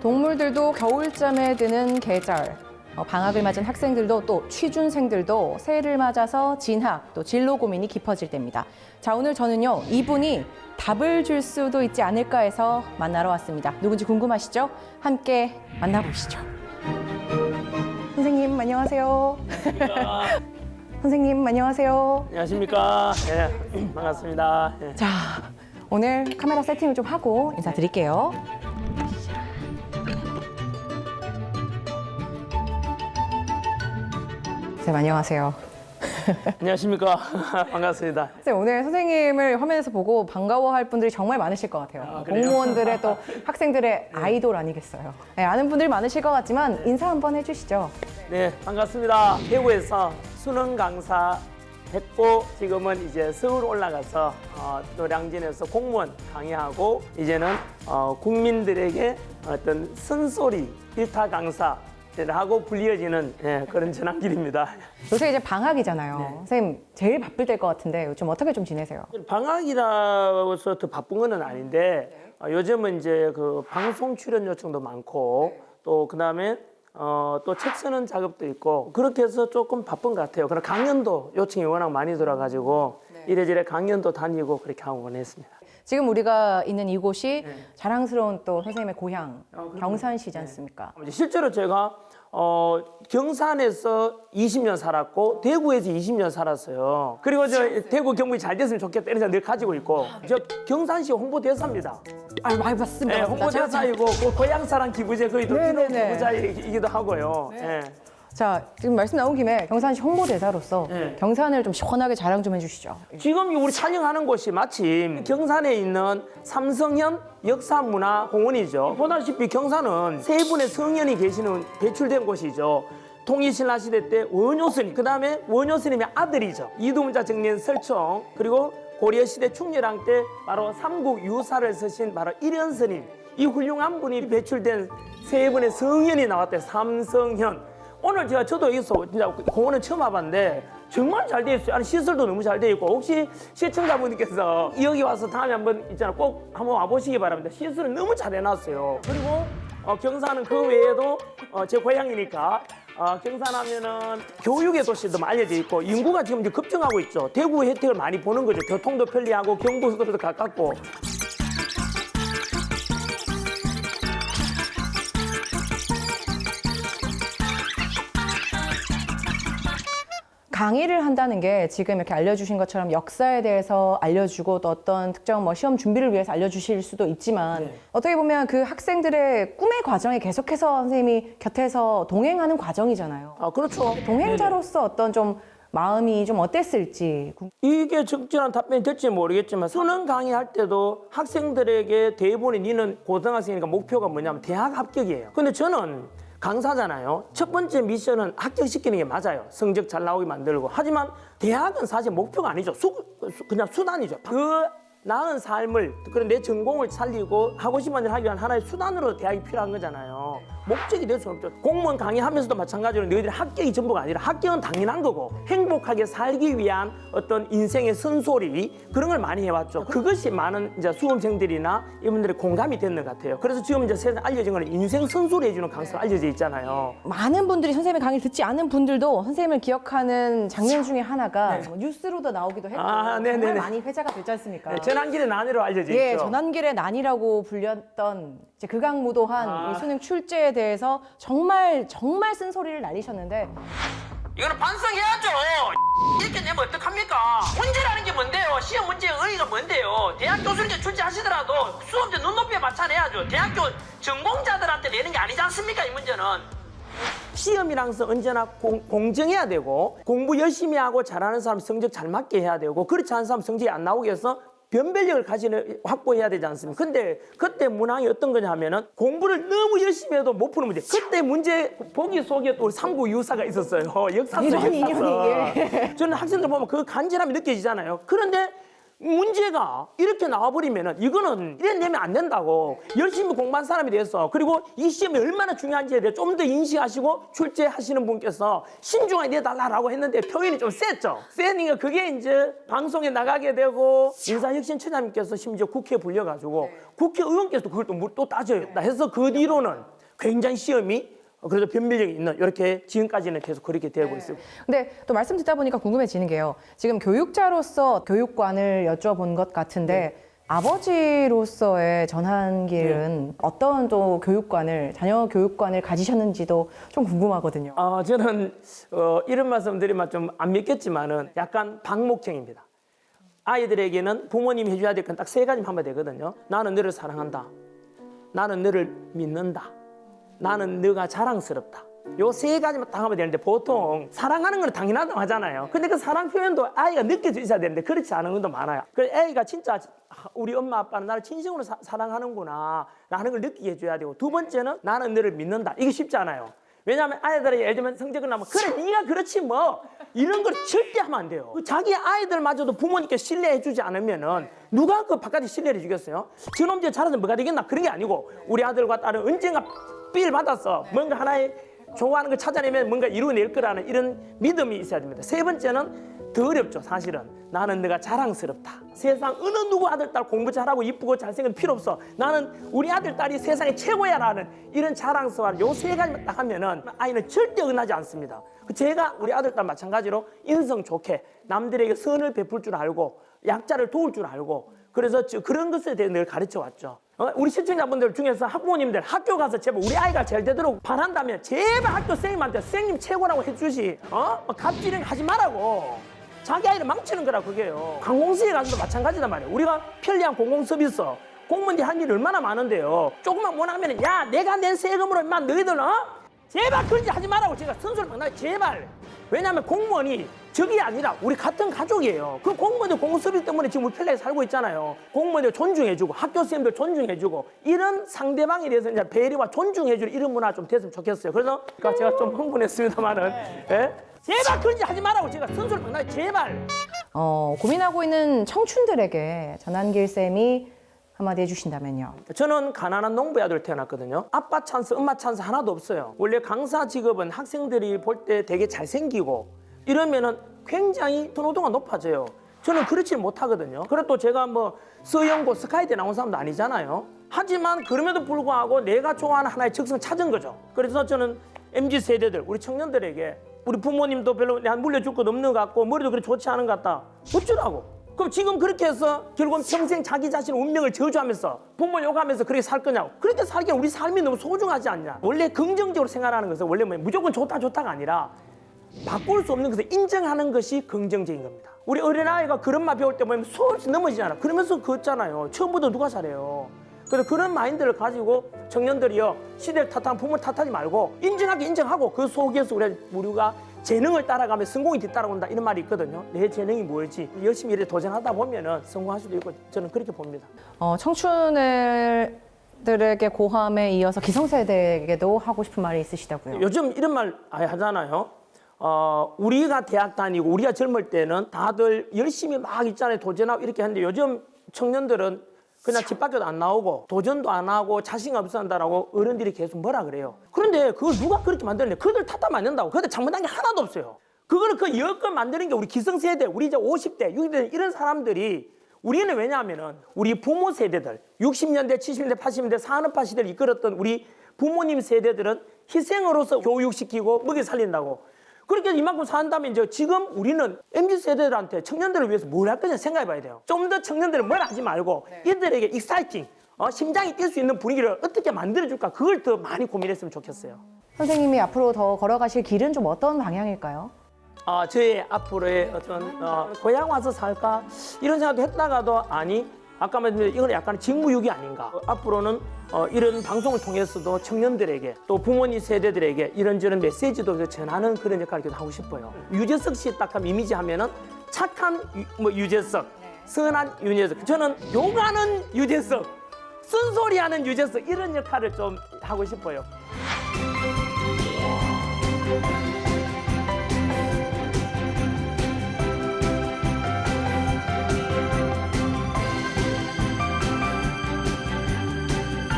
동물들도 겨울잠에 드는 계절. 방학을 맞은 학생들도 또 취준생들도 새해를 맞아서 진학, 또 진로 고민이 깊어질 때입니다. 자, 오늘 저는요, 이분이 답을 줄 수도 있지 않을까 해서 만나러 왔습니다. 누군지 궁금하시죠? 함께 만나보시죠. 선생님, 안녕하세요. 선생님, 안녕하세요. 안녕하십니까. 반갑습니다. 자, 오늘 카메라 세팅을 좀 하고 인사드릴게요. 선생님, 안녕하세요. 안녕하십니까. 반갑습니다. 선생님, 오늘 선생님을 화면에서 보고 반가워할 분들이 정말 많으실 것 같아요. 그래요? 공무원들의 또 학생들의 아이돌 아니겠어요? 네, 아는 분들이 많으실 것 같지만 인사 한번 해주시죠. 네, 반갑습니다. 대구에서 수능 강사 했고 지금은 이제 서울 올라가서 노량진에서 공무원 강의하고 이제는 국민들에게 어떤 쓴소리 일타 강사 하고 불리어지는 그런 전환길입니다. 요새 이제 방학이잖아요. 네. 선생님 제일 바쁠 때일 것 같은데 요즘 어떻게 좀 지내세요? 방학이라서 더 바쁜 건 아닌데 요즘은 이제 그 방송 출연 요청도 많고 또 그다음에 또 책 쓰는 작업도 있고 그렇게 해서 조금 바쁜 것 같아요. 그리고 강연도 요청이 워낙 많이 들어가지고 이래저래 강연도 다니고 그렇게 하고 보냈습니다. 지금 우리가 있는 이곳이 네. 자랑스러운 또 선생님의 고향 그렇죠. 경산시지 않습니까? 실제로 제가 경산에서 20년 살았고 대구에서 20년 살았어요. 그리고 저 대구 경북이 잘 됐으면 좋겠다 이런 생각 늘 가지고 있고 저 경산시 홍보대사입니다. 아, 많이 봤습니다. 네, 홍보대사이고 고향사랑 기부제 거의 도 네네네. 기부자이기도 하고요. 네. 자, 지금 말씀 나온 김에 경산시 홍보대사로서 네. 경산을 좀 시원하게 자랑 좀 해주시죠. 지금 우리 촬영하는 곳이 마침 경산에 있는 삼성현 역사문화공원이죠. 보다시피 경산은 세 분의 성현이 계시는 배출된 곳이죠. 통일신라 시대 때 원효스님, 그 다음에 원효스님의 아들이죠. 이두문자 정년 설총, 그리고 고려시대 충렬왕 때 바로 삼국 유사를 쓰신 바로 일현스님, 이 훌륭한 분이 배출된 세 분의 성현이 나왔대요. 삼성현. 오늘 저도 여기서 진짜 공원을 처음 와봤는데 정말 잘 돼 있어요. 아니 시설도 너무 잘 돼 있고 혹시 시청자분들께서 여기 와서 다음에 한번 있잖아 꼭 한번 와보시기 바랍니다. 시설을 너무 잘 해놨어요. 그리고 경산은 그 외에도 제 고향이니까 경산하면은 교육의 도시도 알려져 있고 인구가 지금 이제 급증하고 있죠. 대구 혜택을 많이 보는 거죠. 교통도 편리하고 경부고속도로도 가깝고. 강의를 한다는 게 지금 이렇게 알려주신 것처럼 역사에 대해서 알려주고 또 어떤 특정 뭐 시험 준비를 위해서 알려주실 수도 있지만 어떻게 보면 그 학생들의 꿈의 과정에 계속해서 선생님이 곁에서 동행하는 과정이잖아요. 그렇죠. 동행자로서 어떤 좀 마음이 좀 어땠을지. 이게 적절한 답변이 될지 모르겠지만 수능 강의할 때도 학생들에게 대부분이 니는 고등학생이니까 목표가 뭐냐면 대학 합격이에요. 근데 저는 강사잖아요. 첫 번째 미션은 합격시키는 게 맞아요. 성적 잘 나오게 만들고. 하지만 대학은 사실 목표가 아니죠. 그냥 수단이죠. 그 나은 삶을, 그런 내 전공을 살리고 하고 싶은 일을 하기 위한 하나의 수단으로 대학이 필요한 거잖아요. 목적이 될 수는 없죠. 공무원 강의하면서도 마찬가지로 너희들이 합격이 전부가 아니라 합격은 당연한 거고 행복하게 살기 위한 어떤 인생의 쓴소리 그런 걸 많이 해왔죠. 그것이 많은 이제 수험생들이나 이분들의 공감이 되는 것 같아요. 그래서 지금 이제 세상 알려진 거는 인생 쓴소리 해주는 강사로 알려져 있잖아요. 많은 분들이 선생님의 강의를 듣지 않은 분들도 선생님을 기억하는 장면 중에 하나가 뭐 뉴스로도 나오기도 했고 정말 많이 회자가 됐지 않습니까? 네, 전환길의 난이로 알려져 예, 있죠. 전환길의 난이라고 불렸던 이제 극악무도한 이 수능 출제에 대해서 정말 쓴소리를 날리셨는데 이거는 반성해야죠. 이렇게 내면 어떡합니까? 문제라는 게 뭔데요? 시험 문제의 의의가 뭔데요? 대학 교수님께 출제하시더라도 수험생 눈높이에 맞춰내야죠. 대학교 전공자들한테 내는 게 아니지 않습니까? 이 문제는. 시험이란 것은 언제나 공정해야 되고 공부 열심히 하고 잘하는 사람 성적 잘 맞게 해야 되고 그렇지 않은 사람 성적이 안 나오게 해서 변별력을 확보해야 되지 않습니까? 근데 그때 문항이 어떤 거냐 하면은 공부를 너무 열심히 해도 못 푸는 문제. 그때 문제 보기 속에 또 삼국 유사가 있었어요. 역사서. 이런 인연이, 예. 저는 학생들 보면 그 간절함이 느껴지잖아요. 그런데 문제가 이렇게 나와버리면은 이거는 이래 내면 안 된다고. 열심히 공부한 사람이 돼서 그리고 이 시험이 얼마나 중요한지에 대해 좀 더 인식하시고 출제하시는 분께서 신중하게 내달라고 했는데 표현이 좀 셌죠. 세니까 그게 이제 방송에 나가게 되고 인사혁신처장님께서 심지어 국회에 불려가지고 국회의원께서 그걸 또 따져야 해서 그 뒤로는 굉장히 시험이 그래도 변별력이 있는 이렇게 지금까지는 계속 그렇게 되고 있습니다. 근데 또 말씀 듣다 보니까 궁금해지는 게요. 지금 교육자로서 교육관을 여쭤본 것 같은데 아버지로서의 전환길은 어떤 또 교육관을, 자녀 교육관을 가지셨는지도 좀 궁금하거든요. 저는 이런 말씀 드리면 좀 안 믿겠지만은 약간 방목형입니다. 아이들에게는 부모님이 해줘야 될 건 딱 세 가지만 하면 되거든요. 나는 너를 사랑한다. 나는 너를 믿는다. 나는 너가 자랑스럽다. 요 세 가지만 딱 하면 되는데 보통 사랑하는 건 당연하다고 하잖아요. 근데 그 사랑 표현도 아이가 느껴져 있어야 되는데 그렇지 않은 것도 많아요. 그래서 애가 진짜 우리 엄마 아빠는 나를 진심으로 사랑하는구나 라는 걸 느끼게 해줘야 되고, 두 번째는 나는 너를 믿는다. 이게 쉽지 않아요. 왜냐하면 아이들이 예를 들면 성적을 나면 그래 네가 그렇지 뭐 이런 걸 절대 하면 안 돼요. 자기 아이들마저도 부모님께 신뢰해주지 않으면은 누가 그 바깥에 신뢰를 해주겠어요? 저놈 쟤 잘해서 뭐가 되겠나 그런 게 아니고, 우리 아들과 딸은 언젠가 삘 받았어 뭔가 하나의 좋아하는 걸 찾아내면 뭔가 이루어낼 거라는 이런 믿음이 있어야 됩니다. 세 번째는 더 어렵죠. 사실은 나는 너가 자랑스럽다. 세상 어느 누구 아들 딸 공부 잘하고 이쁘고 잘생긴 필요 없어. 나는 우리 아들 딸이 세상에 최고야 라는 이런 자랑스러운 요 세 가지만 딱 하면은 아이는 절대 어긋나지 않습니다. 제가 우리 아들 딸 마찬가지로 인성 좋게 남들에게 선을 베풀 줄 알고 약자를 도울 줄 알고, 그래서 그런 것에 대해 늘 가르쳐 왔죠. 우리 시청자분들 중에서 학부모님들 학교 가서 제발 우리 아이가 잘 되도록 바란다면 제발 학교 선생님한테 선생님 최고라고 해주시. 갑질은 하지 말라고. 자기 아이를 망치는 거라 그게요. 관공서에 가서도 마찬가지단 말이에요. 우리가 편리한 공공서비스 공무원들이 할 일이 얼마나 많은데요. 조금만 원하면 야 내가 낸 세금으로 인마 너희들 제발 그런 짓 하지 말라고 제가 선수를 막나요. 제발. 왜냐하면 공무원이 적이 아니라 우리 같은 가족이에요. 그 공무원들 공공서비스 때문에 지금 우리 편리하게 살고 있잖아요. 공무원들 존중해주고 학교 선생님들 존중해주고 이런 상대방에 대해서 이제 배려와 존중해주는 이런 문화 좀 됐으면 좋겠어요. 그래서 제가 좀 흥분했습니다만은 예? 제발 그런 짓 하지 말라고 제가 선수를 막나요. 제발. 고민하고 있는 청춘들에게 전환길 쌤이 한마디 해주신다면요. 저는 가난한 농부의 아들 태어났거든요. 아빠 찬스, 엄마 찬스 하나도 없어요. 원래 강사 직업은 학생들이 볼 때 되게 잘생기고 이러면은 굉장히 선호도가 높아져요. 저는 그렇지 못하거든요. 그리고 또 제가 뭐 서영고 스카이대 나온 사람도 아니잖아요. 하지만 그럼에도 불구하고 내가 좋아하는 하나의 적성 찾은 거죠. 그래서 저는 MZ세대들, 우리 청년들에게 우리 부모님도 별로 내가 물려줄 것 없는 것 같고 머리도 그렇게 좋지 않은 것 같다. 어쩌라고. 그럼 지금 그렇게 해서 결국은 평생 자기 자신의 운명을 저주하면서 부모 욕하면서 그렇게 살 거냐고. 그렇게 살기엔 우리 삶이 너무 소중하지 않냐. 원래 긍정적으로 생각하는 것은 원래 뭐 무조건 좋다가 아니라 바꿀 수 없는 것을 인정하는 것이 긍정적인 겁니다. 우리 어린아이가 그런 말 배울 때 보면 수없이 넘어지잖아. 그러면서 걷잖아요. 처음부터 누가 잘해요. 그래서 그런 마인드를 가지고 청년들이요, 시대를 탓하고 부모를 탓하지 말고 인정하게 인정하고 그 속에서 우리가 재능을 따라가면 성공이 뒤따라온다 이런 말이 있거든요. 내 재능이 뭘지 열심히 일에 도전하다 보면은 성공할 수도 있고 저는 그렇게 봅니다. 청춘들에게 고함에 이어서 기성세대에게도 하고 싶은 말이 있으시다고요? 요즘 이런 말 하잖아요. 우리가 대학 다니고 우리가 젊을 때는 다들 열심히 막 있잖아요. 도전하고 이렇게 하는데 요즘 청년들은 그냥 집 밖에도 안 나오고 도전도 안 하고 자신 없어 한다라고 어른들이 계속 뭐라 그래요. 그런데 그걸 누가 그렇게 만드는데 그들 탓하면 안 된다고. 그런데 잘못한 게 하나도 없어요. 그거를 그 여건 만드는 게 우리 기성세대, 우리 이제 50대, 60대 이런 사람들이, 우리는 왜냐하면은 우리 부모 세대들 60년대, 70년대, 80년대 산업화 시대를 이끌었던 우리 부모님 세대들은 희생으로서 교육시키고 먹여 살린다고. 그렇게 이만큼 산다면 이제 지금 우리는 MZ세대들한테 청년들을 위해서 뭘 할 거냐 생각해 봐야 돼요. 좀 더 청년들을 뭘 하지 말고 이들에게 익사이팅, 심장이 뛸 수 있는 분위기를 어떻게 만들어줄까, 그걸 더 많이 고민했으면 좋겠어요. 선생님이 앞으로 더 걸어가실 길은 좀 어떤 방향일까요? 저의 앞으로의 어떤 고향 와서 살까 이런 생각도 했다가도 아니, 아까 말씀드린 이건 약간 직무유기 아닌가. 앞으로는 이런 방송을 통해서도 청년들에게 또 부모님 세대들에게 이런저런 메시지도 전하는 그런 역할을 하고 싶어요. 유재석 씨 딱 하면 이미지 하면은 착한 유재석, 선한 유재석. 저는 욕하는 유재석, 쓴소리하는 유재석, 이런 역할을 좀 하고 싶어요.